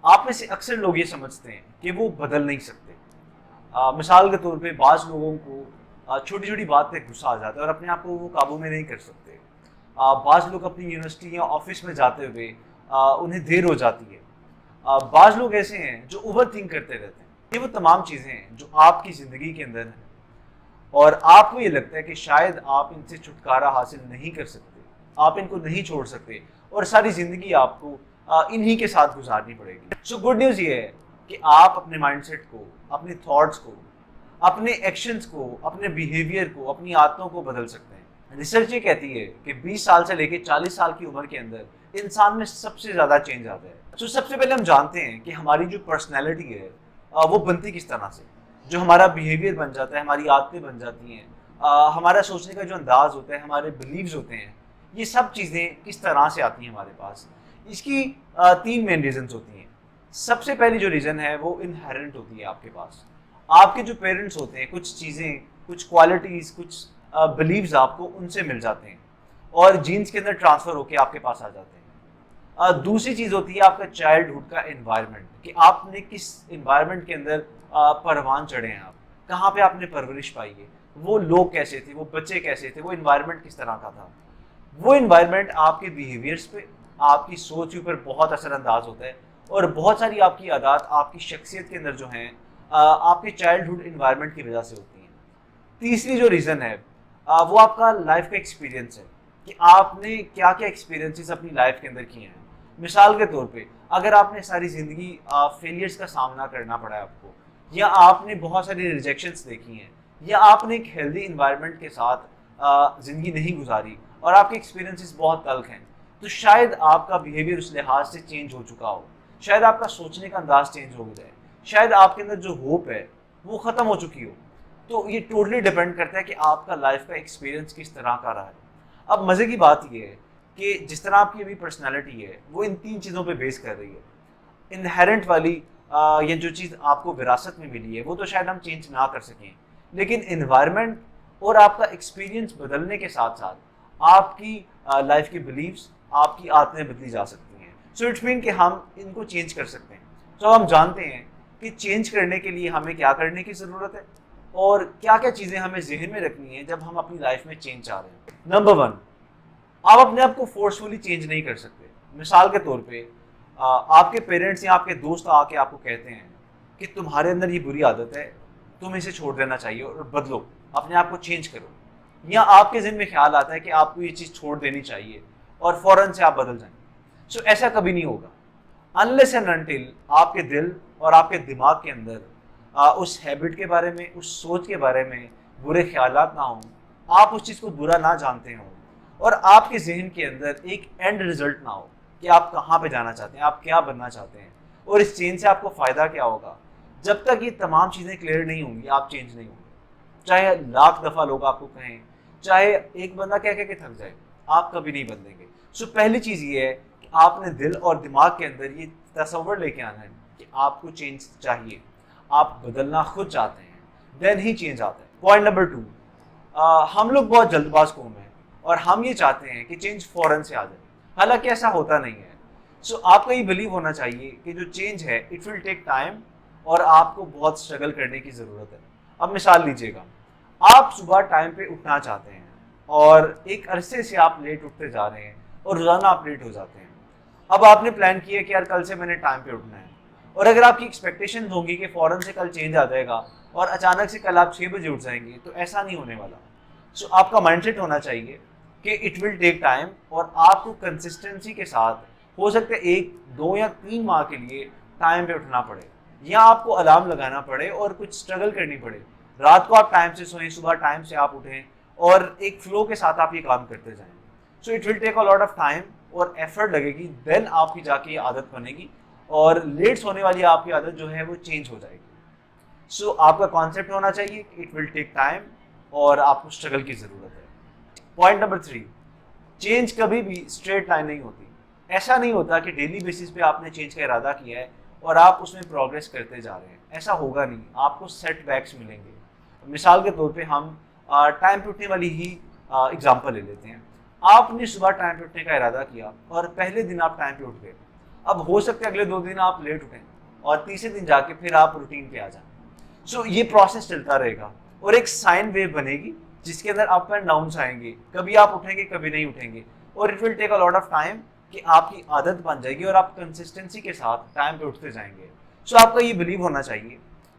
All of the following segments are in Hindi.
आप में से अक्सर लोग ये समझते हैं कि वो बदल नहीं सकते। मिसाल के तौर पे बाज़ लोगों को छोटी छोटी बात पे गुस्सा आ जाता है और अपने आप को वो काबू में नहीं कर सकते। बाज़ लोग अपनी यूनिवर्सिटी या ऑफिस में जाते हुए उन्हें देर हो जाती है। बाज़ लोग ऐसे हैं जो ओवर थिंक करते रहते हैं। ये वो तमाम चीज़ें हैं जो आपकी ज़िंदगी के अंदर हैं और आपको ये लगता है कि शायद आप इनसे छुटकारा हासिल नहीं कर सकते, आप इनको नहीं छोड़ सकते और सारी ज़िंदगी आपको इन्हीं के साथ गुजारनी पड़ेगी। सो गुड न्यूज़ ये है कि आप अपने माइंडसेट को, अपने थॉट्स को, अपने एक्शंस को, अपने बिहेवियर को, अपनी आदतों को बदल सकते हैं। रिसर्च ये कहती है कि 20 साल से लेकर 40 साल की उम्र के अंदर इंसान में सबसे ज़्यादा चेंज आता है। तो सबसे पहले हम जानते हैं कि हमारी जो पर्सनैलिटी है वो बनती किस तरह से, जो हमारा बिहेवियर बन जाता है, हमारी आदतें बन जाती हैं, हमारा सोचने का जो अंदाज़ होता है, हमारे बिलीव्स होते हैं, ये सब चीज़ें किस तरह से आती हैं हमारे पास। इसकी 3 मेन रीजंस होती हैं। सबसे पहली जो रीज़न है वो इनहेरेंट होती है आपके पास। आपके जो पेरेंट्स होते हैं, कुछ चीज़ें, कुछ क्वालिटीज़, कुछ बिलीव्स आपको उनसे मिल जाते हैं और जीन्स के अंदर ट्रांसफ़र होकर आपके पास आ जाते हैं। दूसरी चीज़ होती है आपका चाइल्डहुड का एनवायरनमेंट, कि आपने किस एनवायरनमेंट के अंदर परवान चढ़े हैं, आप कहाँ पे आपने परवरिश पाई है, वो लोग कैसे थे, वो बच्चे कैसे थे, वो एनवायरनमेंट किस तरह का था। वो एनवायरनमेंट आपके बिहेवियर्स पे, आपकी सोच के ऊपर बहुत असरअंदाज होता है और बहुत सारी आपकी आदत आपकी शख्सियत के अंदर जो हैं आपके चाइल्डहुड एनवायरनमेंट की वजह से होती हैं। तीसरी जो रीज़न है वो आपका लाइफ का एक्सपीरियंस है, कि आपने क्या क्या एक्सपीरियंसेस अपनी लाइफ के अंदर किए हैं। मिसाल के तौर पे अगर आपने सारी ज़िंदगी फेलियर्स का सामना करना पड़ा है आपको, या आपने बहुत सारी रिजेक्शंस देखी हैं, या आपने एक हेल्दी इन्वायरमेंट के साथ ज़िंदगी नहीं गुजारी और आपके एक्सपीरियंसेस बहुत तल्ख हैं, तो शायद आपका बिहेवियर उस लिहाज से चेंज हो चुका हो, शायद आपका सोचने का अंदाज चेंज हो जाए, शायद आपके अंदर जो होप है वो ख़त्म हो चुकी हो। तो ये टोटली डिपेंड करता है कि आपका लाइफ का एक्सपीरियंस किस तरह का रहा है। अब मज़े की बात ये है कि जिस तरह आपकी अभी पर्सनालिटी है वो इन 3 चीज़ों पे बेस कर रही है। इनहेरेंट वाली ये जो चीज़ आपको विरासत में मिली है वो तो शायद हम चेंज ना कर सकें, लेकिन इन्वायरमेंट और आपका एक्सपीरियंस बदलने के साथ साथ आपकी लाइफ की बिलीव्स, आपकी आदतें बदली जा सकती हैं। सो इट्स मीन कि हम इनको चेंज कर सकते हैं। तो हम जानते हैं कि चेंज करने के लिए हमें क्या करने की ज़रूरत है और क्या क्या चीज़ें हमें जहन में रखनी है जब हम अपनी लाइफ में चेंज चाह रहे हैं। नंबर 1, आप अपने आप को फोर्सफुली चेंज नहीं कर सकते। मिसाल के तौर पे आपके पेरेंट्स या आपके दोस्त आके आपको कहते हैं कि तुम्हारे अंदर ये बुरी आदत है, तुम्हें इसे छोड़ देना चाहिए और बदलो, अपने आप को चेंज करो। या आपके ज़हन में ख्याल आता है कि आपको ये चीज़ छोड़ देनी चाहिए और फ़ौरन से आप बदल जाएंगे। सो ऐसा कभी नहीं होगा अनलेस एंड अनटिल आपके दिल और आपके दिमाग के अंदर उस हैबिट के बारे में, उस सोच के बारे में बुरे ख्यालात ना हों, आप उस चीज़ को बुरा ना जानते हों और आपके जहन के अंदर एक एंड रिजल्ट ना हो कि आप कहाँ पे जाना चाहते हैं, आप क्या बनना चाहते हैं और इस चेंज से आपको फ़ायदा क्या होगा। जब तक ये तमाम चीज़ें क्लियर नहीं होंगी आप चेंज नहीं होंगे। चाहे लाख दफ़ा लोग आपको कहें, चाहे एक बंदा कह के थक जाए, आप कभी नहीं बदलेंगे। सो पहली चीज़ ये है कि आपने दिल और दिमाग के अंदर ये तसव्वुर लेके आना है कि आपको चेंज चाहिए, आप बदलना खुद चाहते हैं, देन ही चेंज आता है। पॉइंट नंबर 2, हम लोग बहुत जल्दबाज कौम हैं और हम ये चाहते हैं कि चेंज फ़ौरन से आ जाए, हालांकि ऐसा होता नहीं है। सो आपका ये बिलीव होना चाहिए कि जो चेंज है इट विल टेक टाइम और आपको बहुत स्ट्रगल करने की ज़रूरत है। अब मिसाल लीजिएगा, आप सुबह टाइम पे उठना चाहते हैं और एक अरसे से आप लेट उठते जा रहे हैं और रोज़ाना आप लेट हो जाते हैं। अब आपने प्लान किया कि यार कल से मैंने टाइम पे उठना है, और अगर आपकी एक्सपेक्टेशन होगी कि फ़ौरन से कल चेंज आ जाएगा और अचानक से कल आप 6 बजे उठ जाएंगे, तो ऐसा नहीं होने वाला। सो आपका माइंडसेट होना चाहिए कि इट विल टेक टाइम और आपको कंसिस्टेंसी के साथ, हो सकता है 1, 2 या 3 माह के लिए टाइम पे उठना पड़े, या आपको अलार्म लगाना पड़े और कुछ स्ट्रगल करनी पड़े। रात को आप टाइम से सोएं, सुबह टाइम से आप उठें और एक फ्लो के साथ आप ये काम करते जाएं। So it will take a lot of time और एफर्ट लगेगी, देन आपकी जाके ये आदत बनेगी और लेट सोने वाली आपकी आदत जो है वो चेंज हो जाएगी। सो आपका कॉन्सेप्ट होना चाहिए कि इट विल टेक टाइम और आपको स्ट्रगल की ज़रूरत है। पॉइंट नंबर 3, चेंज कभी भी स्ट्रेट लाइन नहीं होती। ऐसा नहीं होता कि डेली बेसिस पे आपने चेंज का इरादा किया है और आप उसमें प्रोग्रेस करते जा रहे हैं, ऐसा होगा नहीं, आपको सेटबैक्स मिलेंगे। मिसाल के तौर पे हम टाइम पे उठने वाली ही एग्जांपल ले लेते हैं। आपने सुबह टाइम पे उठने का इरादा किया और पहले दिन आप टाइम पे उठ गए, अब हो सकता है अगले 2 दिन आप लेट उठें और तीसरे दिन जाके फिर आप रूटीन पे आ जाएं। सो ये प्रोसेस चलता रहेगा और एक साइन वेव बनेगी जिसके अंदर अप एंड डाउन आएंगे, कभी आप उठेंगे कभी नहीं उठेंगे, और it will take a lot of time कि आपकी आदत बन जाएगी और आप कंसिस्टेंसी के साथ टाइम पे उठते जाएंगे। सो आपका ये बिलीव होना चाहिए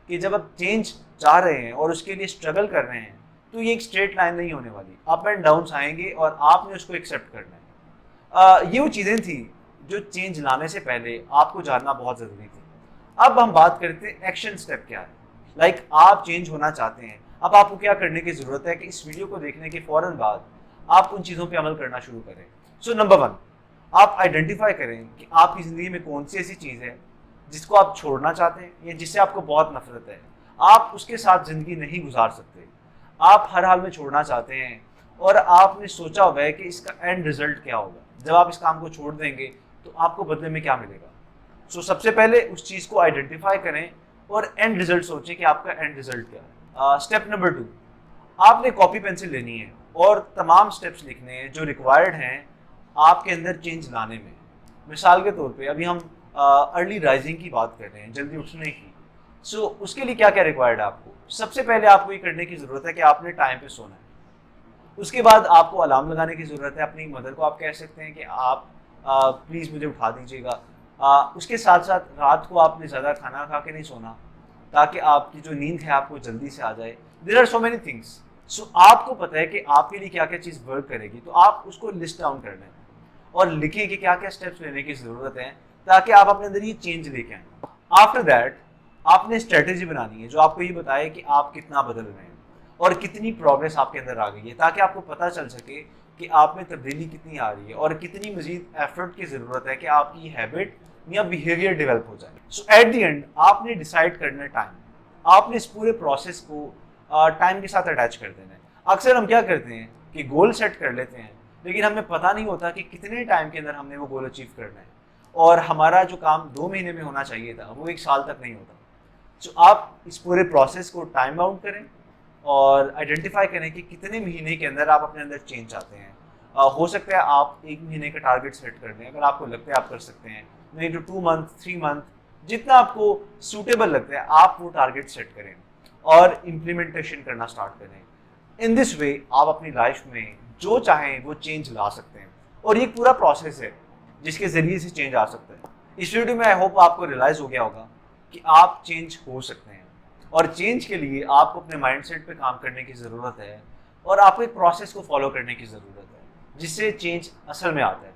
कि जब आप चेंज चाह रहे हैं और उसके लिए स्ट्रगल कर रहे हैं तो ये एक स्ट्रेट लाइन नहीं होने वाली, अप एंड डाउन आएंगे और आपने उसको एक्सेप्ट करना है। ये वो चीज़ें थी जो चेंज लाने से पहले आपको जानना बहुत ज़रूरी थी। अब हम बात करते हैं एक्शन स्टेप क्या है। लाइक आप चेंज होना चाहते हैं, अब आपको क्या करने की ज़रूरत है कि इस वीडियो को देखने के फ़ौरन बाद आप उन चीज़ों पे अमल करना शुरू करें। सो नंबर 1, आप आइडेंटिफाई करें कि आपकी ज़िंदगी में कौन सी ऐसी चीज़ है जिसको आप छोड़ना चाहते हैं या जिससे आपको बहुत नफरत है, आप उसके साथ ज़िंदगी नहीं गुजार सकते, आप हर हाल में छोड़ना चाहते हैं और आपने सोचा हुआ है कि इसका एंड रिजल्ट क्या होगा, जब आप इस काम को छोड़ देंगे तो आपको बदले में क्या मिलेगा। सो सबसे पहले उस चीज़ को आइडेंटिफाई करें और एंड रिजल्ट सोचें कि आपका एंड रिजल्ट क्या है। स्टेप नंबर 2, आपने कॉपी पेंसिल लेनी है और तमाम स्टेप्स लिखने हैं जो रिक्वायर्ड हैं आपके अंदर चेंज लाने में। मिसाल के तौर पे अभी हम अर्ली राइजिंग की बात कर रहे हैं, जल्दी उठने की। सो उसके लिए क्या क्या रिक्वायर्ड है आपको, सबसे पहले आपको ये करने की ज़रूरत है कि आपने टाइम पे सोना है। उसके बाद आपको अलार्म लगाने की ज़रूरत है, अपनी मदर को आप कह सकते हैं कि आप प्लीज़ मुझे उठा दीजिएगा। उसके साथ साथ रात को आपने ज़्यादा खाना खा के नहीं सोना ताकि आपकी जो नींद है आपको जल्दी से आ जाए। There are so many things. So आपको पता है कि आपके लिए क्या क्या चीज़ वर्क करेगी, तो आप उसको लिस्ट डाउन कर लें और लिखें कि क्या क्या स्टेप्स लेने की ज़रूरत है ताकि आप अपने अंदर ये चेंज लेके आएँ। आफ्टर दैट आपने स्ट्रेटेजी बनानी है जो आपको ये बताए कि आप कितना बदल रहे हैं और कितनी प्रोग्रेस आपके अंदर आ गई है, ताकि आपको पता चल सके कि आप में तब्दीली कितनी आ रही है और कितनी मजीद एफर्ट की ज़रूरत है कि आपकी हैबिट या बिहेवियर डेवलप हो जाए। सो एट द एंड आपने डिसाइड करना है टाइम, आपने इस पूरे प्रोसेस को टाइम के साथ अटैच कर देना है। अक्सर हम क्या करते हैं कि गोल सेट कर लेते हैं लेकिन हमें पता नहीं होता कि कितने टाइम के अंदर हमने वो गोल अचीव करना है, और हमारा जो काम 2 महीने में होना चाहिए था वो 1 साल तक नहीं होता। सो आप इस पूरे प्रोसेस को टाइम बाउंड करें और आइडेंटिफाई करें कि कितने महीने के अंदर आप अपने अंदर चेंज चाहते हैं। हो सकता है आप 1 महीने का टारगेट सेट कर लें, अगर आपको लगता है आप कर सकते हैं, नहीं तो 2 मंथ 3 मंथ, जितना आपको सूटेबल लगता है आप वो टारगेट सेट करें और इम्प्लीमेंटेशन करना स्टार्ट करें। इन दिस वे आप अपनी लाइफ में जो चाहें वो चेंज ला सकते हैं, और ये पूरा प्रोसेस है जिसके ज़रिए से चेंज आ सकता है। इस वीडियो में आई होप आपको रियलाइज़ हो गया होगा कि आप चेंज हो सकते हैं, और चेंज के लिए आपको अपने माइंडसेट पे काम करने की ज़रूरत है और आपको एक प्रोसेस को फॉलो करने की ज़रूरत है जिससे चेंज असल में आता है।